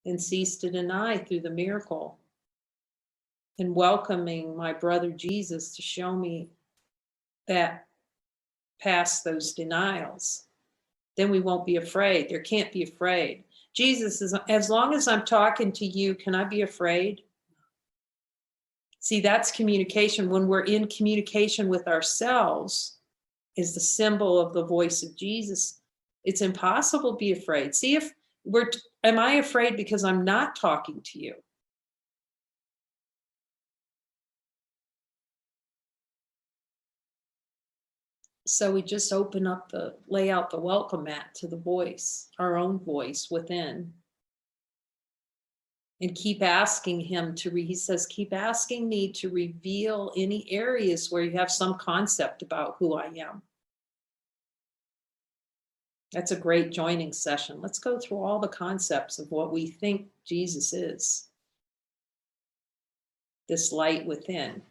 and cease to deny through the miracle, and welcoming my brother Jesus to show me that past those denials, then we won't be afraid. There can't be afraid. Jesus is, as long as I'm talking to you, can I be afraid? See, that's communication. When we're in communication with ourselves, is the symbol of the voice of Jesus. It's impossible to be afraid. See, if am I afraid because I'm not talking to you? So we just lay out the welcome mat to the voice, our own voice within, and keep asking him he says, keep asking me to reveal any areas where you have some concept about who I am. That's a great joining session. Let's go through all the concepts of what we think Jesus is. This light within.